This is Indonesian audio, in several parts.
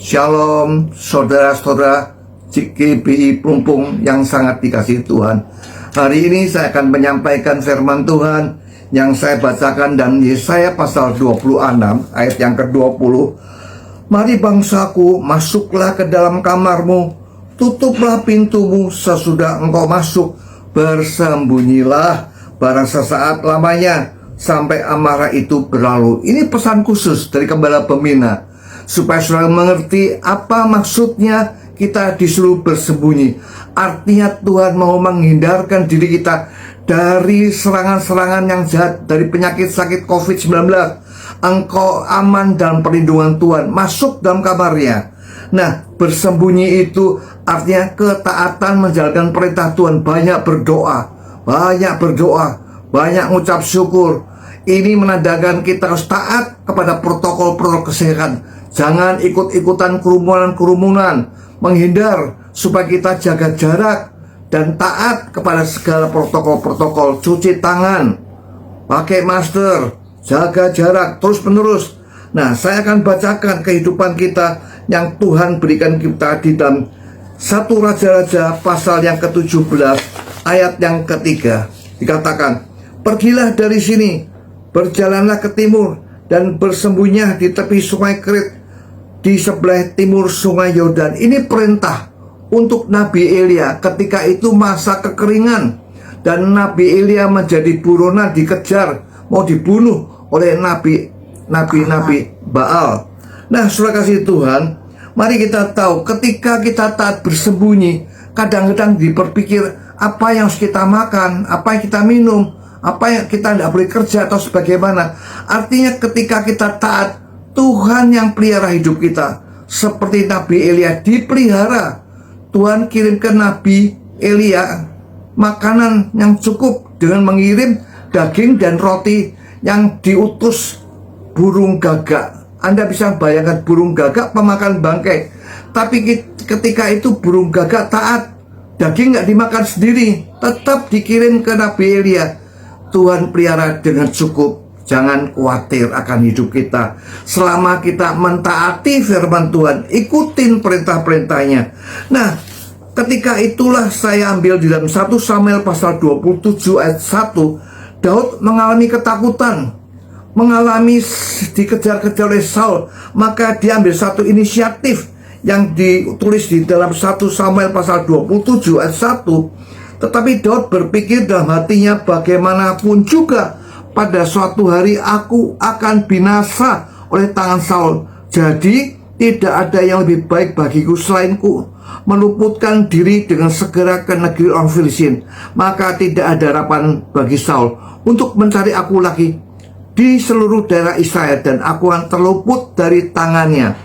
Shalom saudara-saudara GBI Plumpung yang sangat dikasihi Tuhan. Hari ini saya akan menyampaikan firman Tuhan yang saya bacakan dan Yesaya pasal 26 ayat yang ke-20. Mari bangsaku, masuklah ke dalam kamarmu, tutuplah pintumu sesudah engkau masuk, bersembunyilah barang sesaat lamanya sampai amarah itu berlalu. Ini pesan khusus dari Gembala Pembina supaya saudara mengerti apa maksudnya kita disuruh bersembunyi. Artinya Tuhan mau menghindarkan diri kita dari serangan-serangan yang jahat, dari penyakit sakit COVID-19. Engkau aman dalam perlindungan Tuhan, masuk dalam kamarnya. Nah, bersembunyi itu artinya ketaatan menjalankan perintah Tuhan. Banyak berdoa, banyak mengucap syukur. Ini menandakan kita harus taat kepada protokol-protokol kesehatan. Jangan ikut-ikutan kerumunan, menghindar supaya kita jaga jarak dan taat kepada segala protokol-protokol. Cuci tangan, pakai masker, jaga jarak terus-menerus. Nah, saya akan bacakan kehidupan kita yang Tuhan berikan kita di dalam 1 Raja-Raja pasal yang ke-17 ayat yang ketiga. Dikatakan, pergilah dari sini, berjalanlah ke timur dan bersembunyilah di tepi sungai Kerit, di sebelah timur sungai Yordan. Ini perintah untuk Nabi Elia ketika itu masa kekeringan, dan Nabi Elia menjadi buronan, dikejar, mau dibunuh oleh nabi Baal. Nah, saudara kasih Tuhan, mari kita tahu ketika kita taat bersembunyi, kadang-kadang diperpikir apa yang harus kita makan, apa yang kita minum, apa yang kita tidak boleh kerja atau sebagaimana. Artinya ketika kita taat, Tuhan yang pelihara hidup kita. Seperti Nabi Elia dipelihara, Tuhan kirim ke Nabi Elia makanan yang cukup dengan mengirim daging dan roti yang diutus burung gagak. Anda bisa bayangkan burung gagak pemakan bangkai. Tapi ketika itu burung gagak taat, daging nggak dimakan sendiri, tetap dikirim ke Nabi Elia. Tuhan pelihara dengan cukup. Jangan khawatir akan hidup kita selama kita mentaati firman Tuhan, ikutin perintah-perintahnya. Nah, ketika itulah saya ambil di dalam 1 Samuel pasal 27 ayat 1. Daud mengalami ketakutan, mengalami dikejar-kejar oleh Saul. Maka dia ambil satu inisiatif yang ditulis di dalam 1 Samuel pasal 27 ayat 1. Tetapi Daud berpikir dalam hatinya, bagaimanapun juga pada suatu hari aku akan binasa oleh tangan Saul. Jadi tidak ada yang lebih baik bagiku selainku meluputkan diri dengan segera ke negeri orang Filistin. Maka tidak ada harapan bagi Saul untuk mencari aku lagi di seluruh daerah Israel, dan aku akan terluput dari tangannya.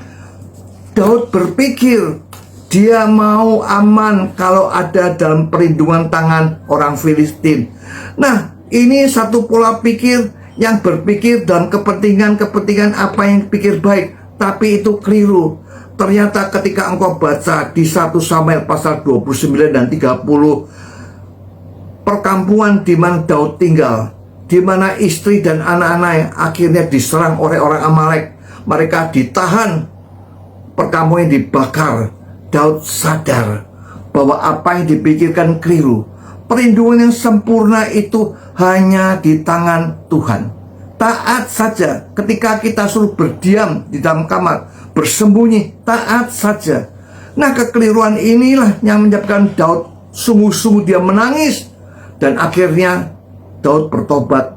Daud berpikir dia mau aman kalau ada dalam perlindungan tangan orang Filistin. Nah, ini satu pola pikir yang berpikir dalam kepentingan apa yang pikir baik, tapi itu keliru. Ternyata ketika engkau baca di 1 Samuel pasal 29 dan 30, perkampungan di mana Daud tinggal, di mana istri dan anak-anaknya akhirnya diserang oleh orang Amalek. Mereka ditahan, perkampungan dibakar. Daud sadar bahwa apa yang dipikirkan keliru. Perlindungan yang sempurna itu hanya di tangan Tuhan. Taat saja. Ketika kita suruh berdiam di dalam kamar, bersembunyi, taat saja. Nah, kekeliruan inilah yang menyebabkan Daud sungguh-sungguh dia menangis. Dan akhirnya Daud bertobat,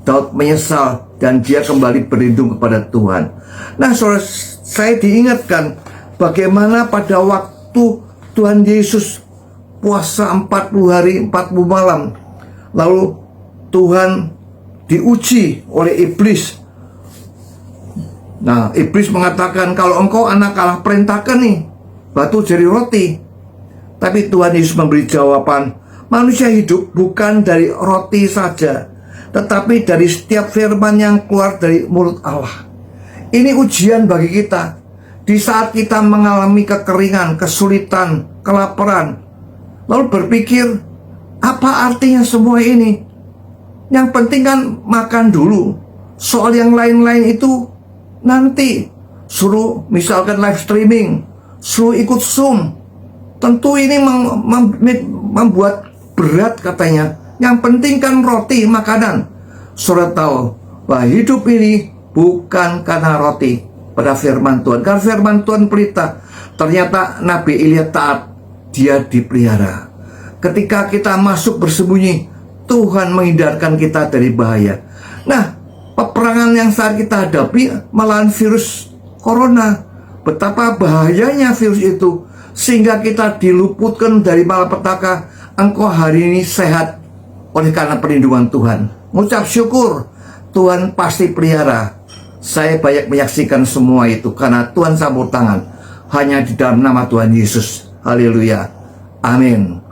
Daud menyesal, dan dia kembali berlindung kepada Tuhan. Nah, saudara, saya diingatkan bagaimana pada waktu Tuhan Yesus puasa 40 hari 40 malam, lalu Tuhan diuji oleh iblis. Nah, iblis mengatakan, kalau engkau anak Allah, perintahkan nih batu jadi roti. Tapi Tuhan Yesus memberi jawaban, manusia hidup bukan dari roti saja, tetapi dari setiap firman yang keluar dari mulut Allah. Ini ujian bagi kita. Di saat kita mengalami kekeringan, kesulitan, kelaparan, lalu berpikir, apa artinya semua ini? Yang penting kan makan dulu. Soal yang lain-lain itu nanti. suruh misalkan live streaming, suruh ikut Zoom. Tentu ini membuat berat katanya. Yang penting kan roti, makanan. Saudara tahu bahwa hidup ini bukan karena roti, pada firman Tuhan. Karena firman Tuhan pelita. Ternyata Nabi Elia taat, dia dipelihara. Ketika kita masuk bersembunyi, Tuhan menghindarkan kita dari bahaya. Nah, peperangan yang saat kita hadapi melawan virus corona. Betapa bahayanya virus itu, sehingga kita diluputkan dari malapetaka. Engkau hari ini sehat oleh karena perlindungan Tuhan. Mengucap syukur, Tuhan pasti pelihara. Saya banyak menyaksikan semua itu karena Tuhan campur tangan. Hanya di dalam nama Tuhan Yesus. Haleluya. Amin.